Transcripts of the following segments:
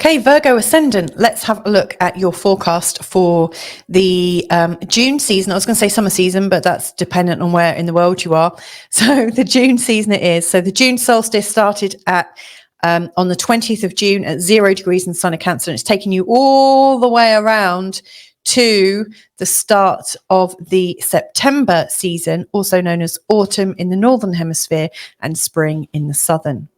Okay, Virgo Ascendant, let's have a look at your forecast for the June season. I was going to say summer season, but that's dependent on where in the world you are. So the June season it is. So the June solstice started at on the 20th of June at 0 degrees in Sun of Cancer, and it's taking you all the way around to the start of the September season, also known as autumn in the Northern Hemisphere and spring in the Southern.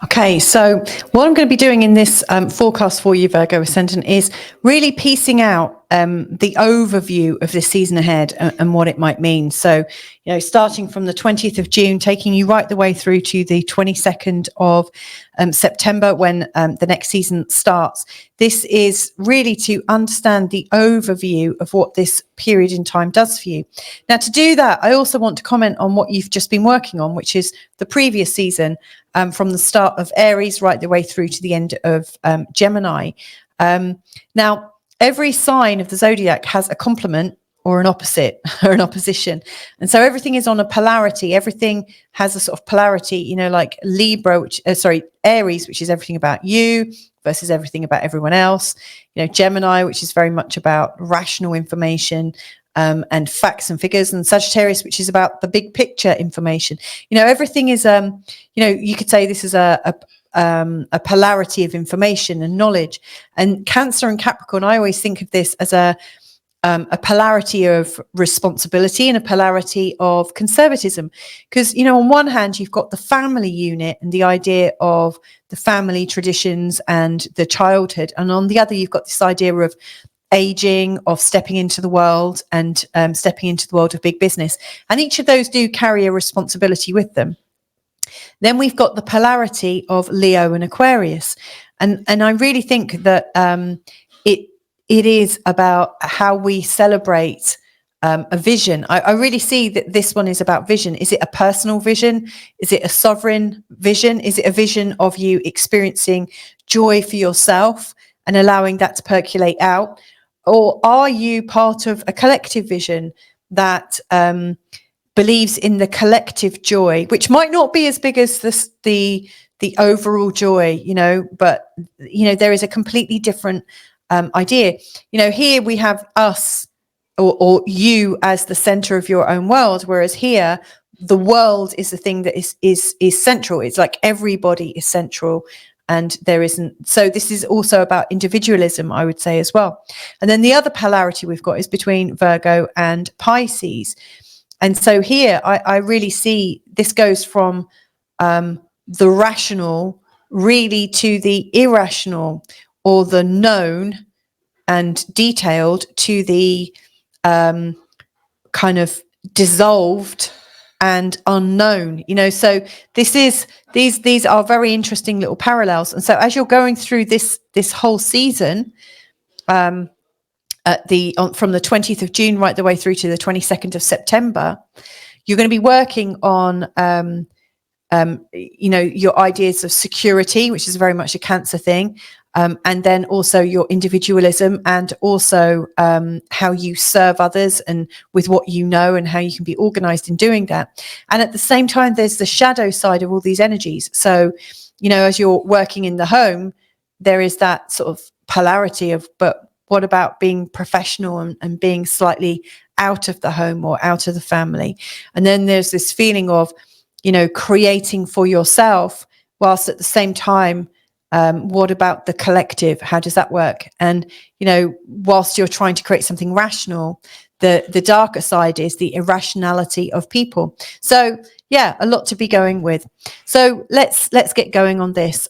Okay, so what I'm going to be doing in this forecast for you, Virgo Ascendant, is really piecing out the overview of this season ahead and what it might mean. So, you know, starting from the 20th of June, taking you right the way through to the 22nd of September when the next season starts. This is really to understand the overview of what this period in time does for you. Now, to do that, I also want to comment on what you've just been working on, which is the previous season, from the start of Aries right the way through to the end of Gemini. Now, every sign of the zodiac has a complement or an opposite or an opposition. And so everything is on a polarity. Everything has a sort of polarity, you know, like Libra, Aries, which is everything about you versus everything about everyone else. You know, Gemini, which is very much about rational information and facts and figures, and Sagittarius, which is about the big picture information. You know, everything is, you know, you could say this is a polarity of information and knowledge. And Cancer and Capricorn, I always think of this as a polarity of responsibility and a polarity of conservatism. Because, you know, on one hand, you've got the family unit and the idea of the family traditions and the childhood. And on the other, you've got this idea of aging, of stepping into the world and stepping into the world of big business. And each of those do carry a responsibility with them. Then we've got the polarity of Leo and Aquarius. And I really think that it is about how we celebrate a vision. I really see that this one is about vision. Is it a personal vision? Is it a sovereign vision? Is it a vision of you experiencing joy for yourself and allowing that to percolate out? Or are you part of a collective vision that believes in the collective joy, which might not be as big as the overall joy, you know, but, you know, there is a completely different idea. You know, here we have us or you as the center of your own world, whereas here the world is the thing that is central. It's like everybody is central. And there isn't. So this is also about individualism, I would say, as well. And then the other polarity we've got is between Virgo and Pisces. And so here I really see this goes from the rational really to the irrational, or the known and detailed to the kind of dissolved and unknown, you know. So these are very interesting little parallels. And so as you're going through this whole season, from the 20th of June right the way through to the 22nd of September, you're going to be working on you know, your ideas of security, which is very much a Cancer thing, and then also your individualism, and also how you serve others and with what you know, and how you can be organized in doing that. And at the same time, there's the shadow side of all these energies. So, you know, as you're working in the home, there is that sort of polarity of, but what about being professional and being slightly out of the home or out of the family? And then there's this feeling of, you know, creating for yourself, whilst at the same time, what about the collective? How does that work? And, you know, whilst you're trying to create something rational, the darker side is the irrationality of people. So yeah, a lot to be going with. So let's get going on this.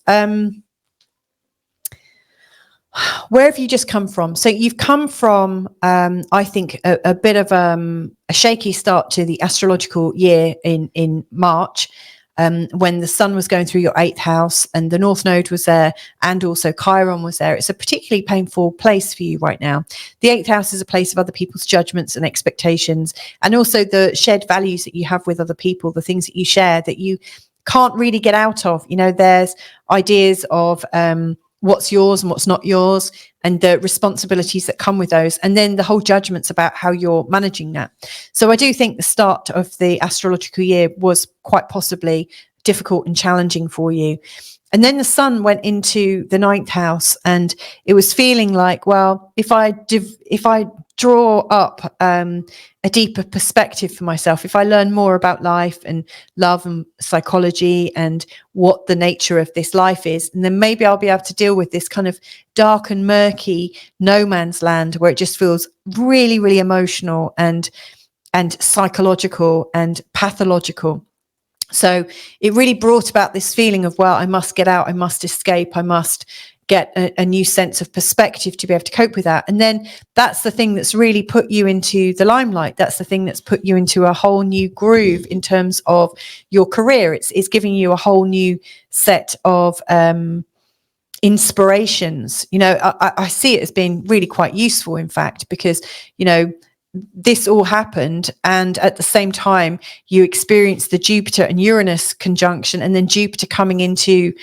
Where have you just come from? So you've come from, I think, a bit of a shaky start to the astrological year in March, when the sun was going through your 8th house and the North Node was there, and also Chiron was there. It's a particularly painful place for you right now. The 8th house is a place of other people's judgments and expectations, and also the shared values that you have with other people, the things that you share that you can't really get out of. You know, there's ideas of what's yours and what's not yours, and the responsibilities that come with those, and then the whole judgments about how you're managing that. So I do think the start of the astrological year was quite possibly difficult and challenging for you. And then the sun went into the 9th house, and it was feeling like, well, if I draw up a deeper perspective for myself, if I learn more about life and love and psychology and what the nature of this life is, and then maybe I'll be able to deal with this kind of dark and murky no man's land where it just feels really, really emotional and psychological and pathological. So it really brought about this feeling of, well, I must get out, I must escape, I must get a new sense of perspective to be able to cope with that. And then that's the thing that's really put you into the limelight. That's the thing that's put you into a whole new groove in terms of your career. It's giving you a whole new set of inspirations. You know, I see it as being really quite useful, in fact, because, you know, this all happened, and at the same time you experienced the Jupiter and Uranus conjunction, and then Jupiter coming into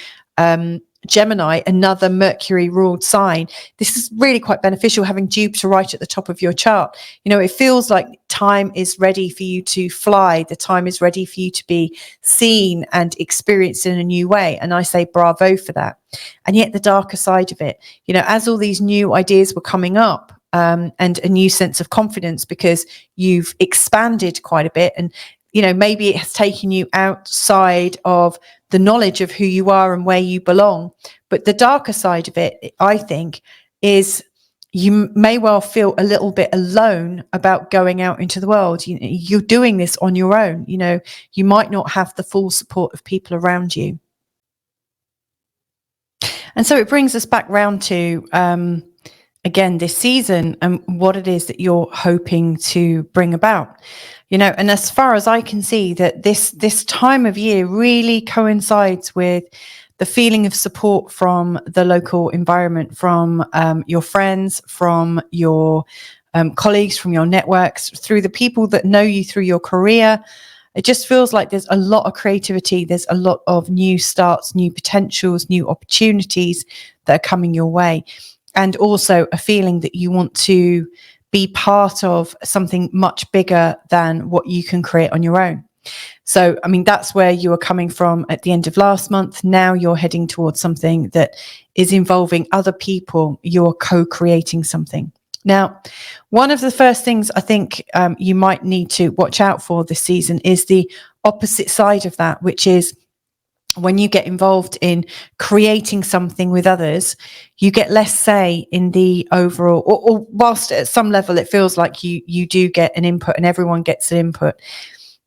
Gemini, another Mercury ruled sign. This is really quite beneficial, having Jupiter right at the top of your chart. You know, it feels like time is ready for you to fly. The time is ready for you to be seen and experienced in a new way. And I say bravo for that. And yet the darker side of it, you know, as all these new ideas were coming up, and a new sense of confidence because you've expanded quite a bit, and you know, maybe it has taken you outside of the knowledge of who you are and where you belong. But the darker side of it, I think, is you may well feel a little bit alone about going out into the world. You're doing this on your own. You know, you might not have the full support of people around you. And so it brings us back round to again, this season and what it is that you're hoping to bring about, you know. And as far as I can see, that this time of year really coincides with the feeling of support from the local environment, from your friends, from your colleagues, from your networks, through the people that know you through your career. It just feels like there's a lot of creativity. There's a lot of new starts, new potentials, new opportunities that are coming your way. And also a feeling that you want to be part of something much bigger than what you can create on your own. So, I mean, that's where you were coming from at the end of last month. Now you're heading towards something that is involving other people. You're co-creating something. Now, one of the first things I think you might need to watch out for this season is the opposite side of that, which is when you get involved in creating something with others, you get less say in the overall, or whilst at some level it feels like you do get an input and everyone gets an input,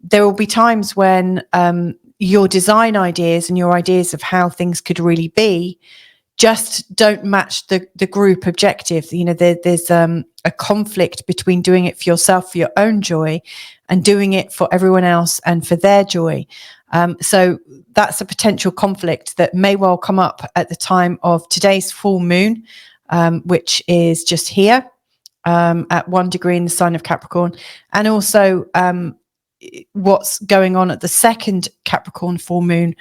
there will be times when your design ideas and your ideas of how things could really be just don't match the group objective. You know, there's a conflict between doing it for yourself, for your own joy, and doing it for everyone else and for their joy. So that's a potential conflict that may well come up at the time of today's full moon, which is just here at 1 degree in the sign of Capricorn, and also what's going on at the second Capricorn full moon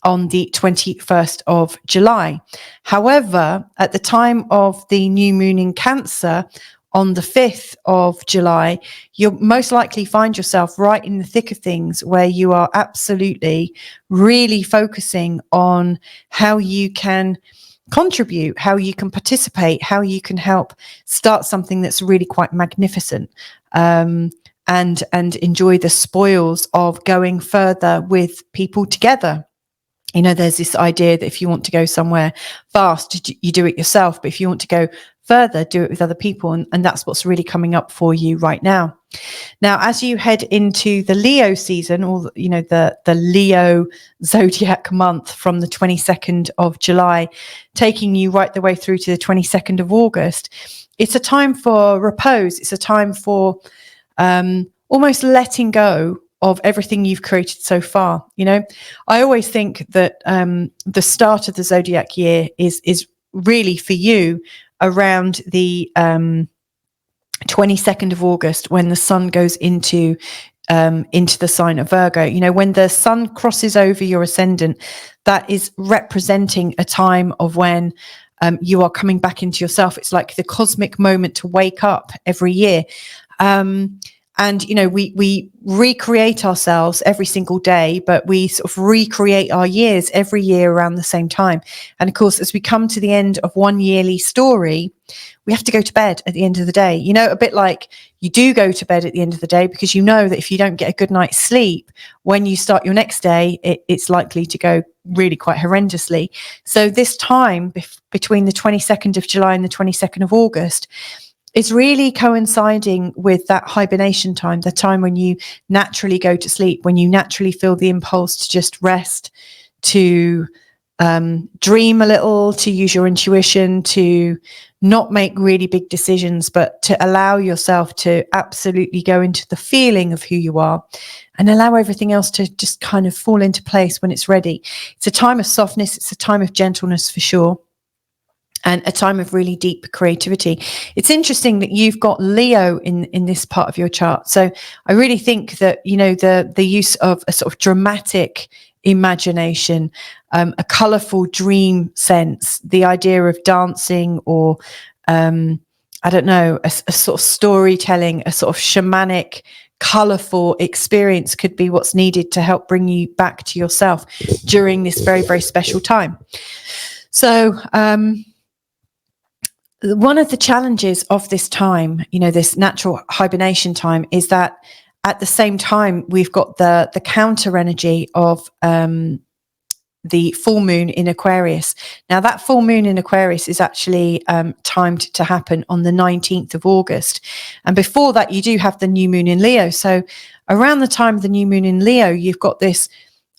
on the 21st of July. However, at the time of the new moon in Cancer, on the 5th of July, you'll most likely find yourself right in the thick of things, where you are absolutely really focusing on how you can contribute, how you can participate, how you can help start something that's really quite magnificent, and enjoy the spoils of going further with people together. You know, there's this idea that if you want to go somewhere fast, you do it yourself. But if you want to go further, do it with other people. And that's what's really coming up for you right now. Now, as you head into the Leo season, or, you know, the Leo zodiac month from the 22nd of July, taking you right the way through to the 22nd of August, it's a time for repose. It's a time for almost letting go of everything you've created so far. You know, I always think that the start of the zodiac year is really for you around the 22nd of August, when the sun goes into the sign of Virgo. You know, when the sun crosses over your ascendant, that is representing a time of when you are coming back into yourself. It's like the cosmic moment to wake up every year. And, we recreate ourselves every single day, but we sort of recreate our years every year around the same time. And of course, as we come to the end of one yearly story, we have to go to bed at the end of the day. A bit like you do go to bed at the end of the day because you know that if you don't get a good night's sleep, when you start your next day, it's likely to go really quite horrendously. So this time between the 22nd of July and the 22nd of August, it's really coinciding with that hibernation time, the time when you naturally go to sleep, when you naturally feel the impulse to just rest, to dream a little, to use your intuition, to not make really big decisions, but to allow yourself to absolutely go into the feeling of who you are and allow everything else to just kind of fall into place when it's ready. It's a time of softness. It's a time of gentleness for sure. And a time of really deep creativity. It's interesting that you've got Leo in this part of your chart. So I really think that, the use of a sort of dramatic imagination, a colourful dream sense, the idea of dancing or, I don't know, a sort of storytelling, a sort of shamanic, colourful experience could be what's needed to help bring you back to yourself during this very, very special time. So, one of the challenges of this time, this natural hibernation time, is that at the same time, we've got the counter energy of the full moon in Aquarius. Now, that full moon in Aquarius is actually timed to happen on the 19th of August. And before that, you do have the new moon in Leo. So around the time of the new moon in Leo, you've got this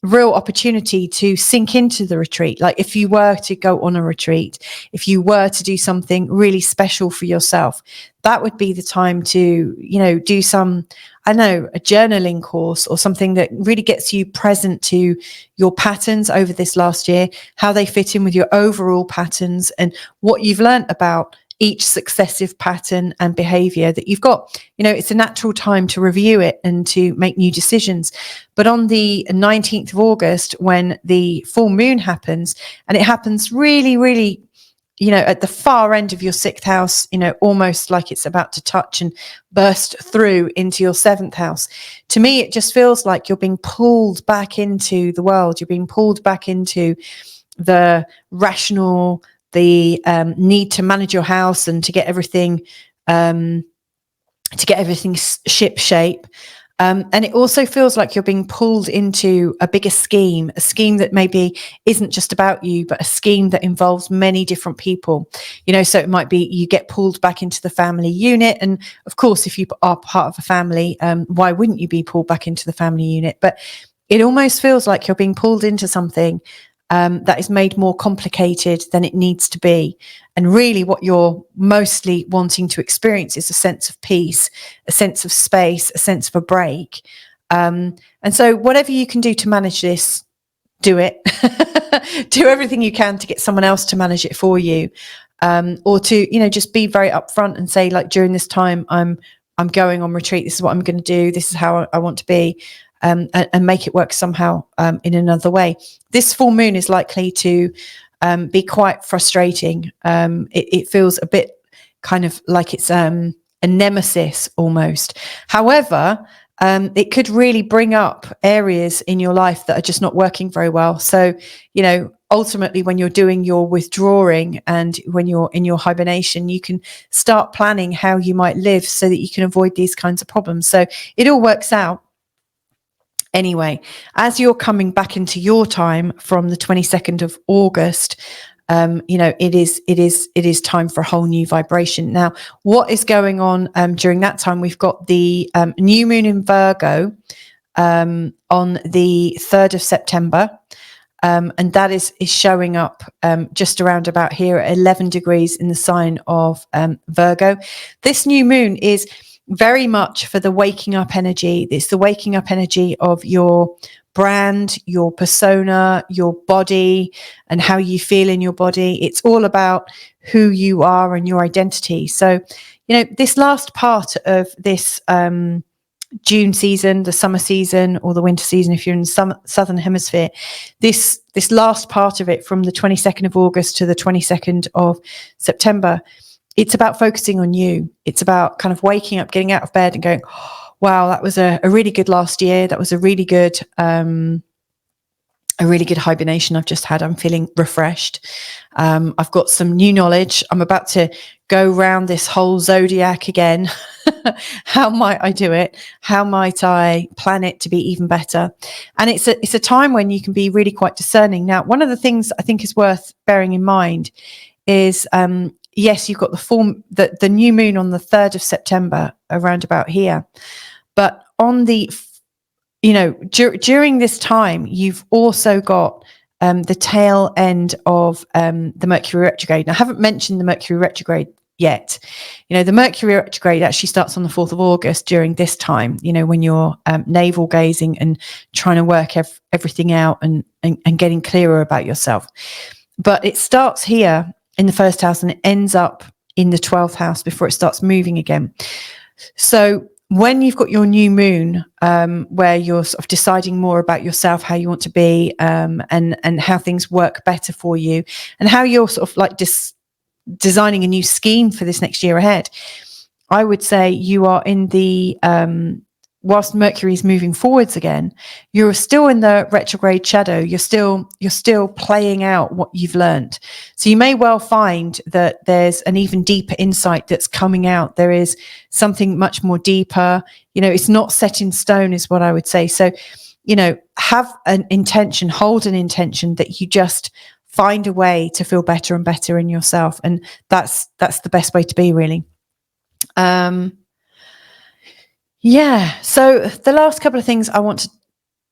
real opportunity to sink into the retreat. Like if you were to go on a retreat, if you were to do something really special for yourself, that would be the time to, do some, a journaling course or something that really gets you present to your patterns over this last year, how they fit in with your overall patterns and what you've learned about each successive pattern and behavior that you've got. It's a natural time to review it and to make new decisions. But on the 19th of August, when the full moon happens, and it happens really, really, at the far end of your 6th house, almost like it's about to touch and burst through into your 7th house. To me, it just feels like you're being pulled back into the world. You're being pulled back into the rational, the need to manage your house and to get everything ship shape. And it also feels like you're being pulled into a bigger scheme, a scheme that maybe isn't just about you, but a scheme that involves many different people. So it might be you get pulled back into the family unit. And of course, if you are part of a family, why wouldn't you be pulled back into the family unit? But it almost feels like you're being pulled into something that is made more complicated than it needs to be. And really what you're mostly wanting to experience is a sense of peace, a sense of space, a sense of a break. And so whatever you can do to manage this, do it. Do everything you can to get someone else to manage it for you. Or to, just be very upfront and say, like, during this time, I'm going on retreat. This is what I'm going to do. This is how I want to be. And make it work somehow in another way. This full moon is likely to be quite frustrating. It feels a bit kind of like it's a nemesis almost. However, it could really bring up areas in your life that are just not working very well. So, ultimately, when you're doing your withdrawing and when you're in your hibernation, you can start planning how you might live so that you can avoid these kinds of problems. So it all works out. Anyway, as you're coming back into your time from the 22nd of August, it is time for a whole new vibration. Now, what is going on during that time? We've got the new moon in Virgo on the 3rd of September. And that is showing up just around about here at 11 degrees in the sign of Virgo. This new moon is very much for the waking up energy. It's the waking up energy of your brand, your persona, your body, and how you feel in your body. It's all about who you are and your identity. So, this last part of this June season, the summer season, or the winter season, if you're in the southern hemisphere, this last part of it from the 22nd of August to the 22nd of September, it's about focusing on you. It's about kind of waking up, getting out of bed and going, wow, that was a really good last year. That was a really good hibernation I've just had. I'm feeling refreshed. I've got some new knowledge. I'm about to go round this whole zodiac again. How might I do it? How might I plan it to be even better? And it's a time when you can be really quite discerning. Now, one of the things I think is worth bearing in mind is, yes, you've got the new moon on the 3rd of September, around about here. But on the during this time, you've also got the tail end of the Mercury retrograde. Now, I haven't mentioned the Mercury retrograde yet. The Mercury retrograde actually starts on the 4th of August during this time, when you're navel gazing and trying to work everything out and getting clearer about yourself. But it starts here in the 1st house and it ends up in the 12th house before it starts moving again. So when you've got your new moon, where you're sort of deciding more about yourself, how you want to be, and how things work better for you, and how you're sort of like designing a new scheme for this next year ahead, I would say you are in the whilst Mercury is moving forwards again, you're still in the retrograde shadow. You're still playing out what you've learned. So you may well find that there's an even deeper insight that's coming out. There is something much more deeper. It's not set in stone, is what I would say. So, have an intention, hold an intention that you just find a way to feel better and better in yourself. And that's the best way to be, really. So the last couple of things I want to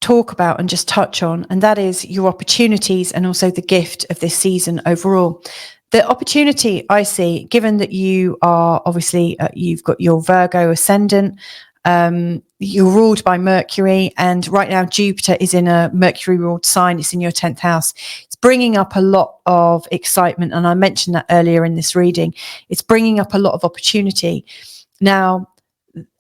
talk about and just touch on, and that is your opportunities and also the gift of this season overall. The opportunity I see, given that you are obviously, you've got your Virgo Ascendant, you're ruled by Mercury, and right now Jupiter is in a Mercury ruled sign. It's in your 10th house. It's bringing up a lot of excitement, and I mentioned that earlier in this reading. It's bringing up a lot of opportunity. Now,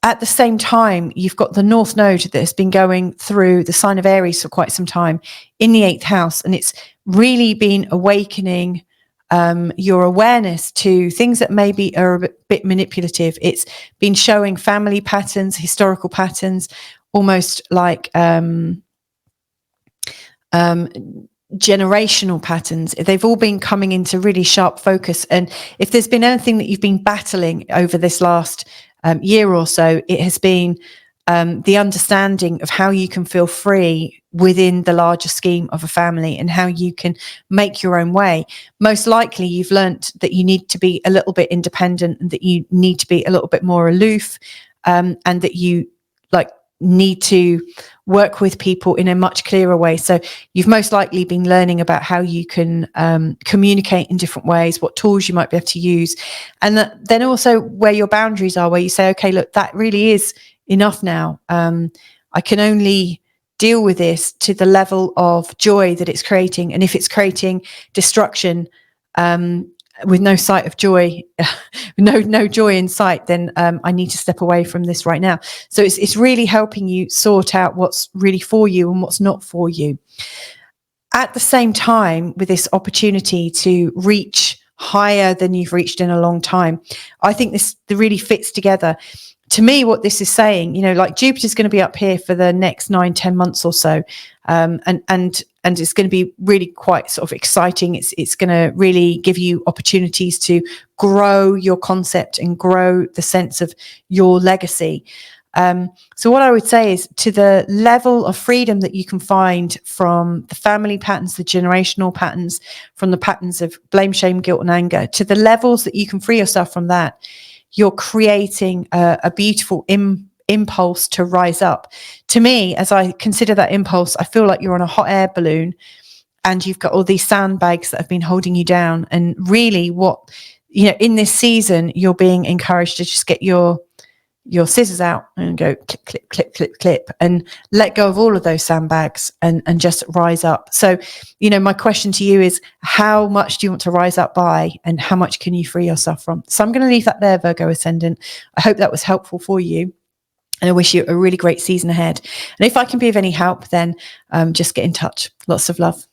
at the same time, you've got the North Node that has been going through the sign of Aries for quite some time in the 8th house, and it's really been awakening your awareness to things that maybe are a bit manipulative. It's been showing family patterns, historical patterns, almost like generational patterns. They've all been coming into really sharp focus. And if there's been anything that you've been battling over this last year or so, it has been the understanding of how you can feel free within the larger scheme of a family and how you can make your own way. Most likely you've learnt that you need to be a little bit independent and that you need to be a little bit more aloof, and that you need to work with people in a much clearer way. So you've most likely been learning about how you can communicate in different ways, what tools you might be able to use, and then also where your boundaries are, where you say, okay, look, that really is enough now. I can only deal with this to the level of joy that it's creating. And if it's creating destruction with no sight of joy, no joy in sight, then I need to step away from this right now. So it's really helping you sort out what's really for you and what's not for you. At the same time, with this opportunity to reach higher than you've reached in a long time, I think this really fits together. To me, what this is saying, Jupiter's going to be up here for the next 9-10 months or so, and it's going to be really quite sort of exciting. It's going to really give you opportunities to grow your concept and grow the sense of your legacy. So what I would say is, to the level of freedom that you can find from the family patterns, the generational patterns, from the patterns of blame, shame, guilt, and anger, to the levels that you can free yourself from that, you're creating a beautiful impulse to rise up. To me, as I consider that impulse, I feel like you're on a hot air balloon and you've got all these sandbags that have been holding you down. And really in this season, you're being encouraged to just get your scissors out and go clip, clip, clip, clip, clip, and let go of all of those sandbags and just rise up. So, my question to you is, how much do you want to rise up by, and how much can you free yourself from? So I'm going to leave that there, Virgo Ascendant. I hope that was helpful for you, and I wish you a really great season ahead. And if I can be of any help, then just get in touch. Lots of love.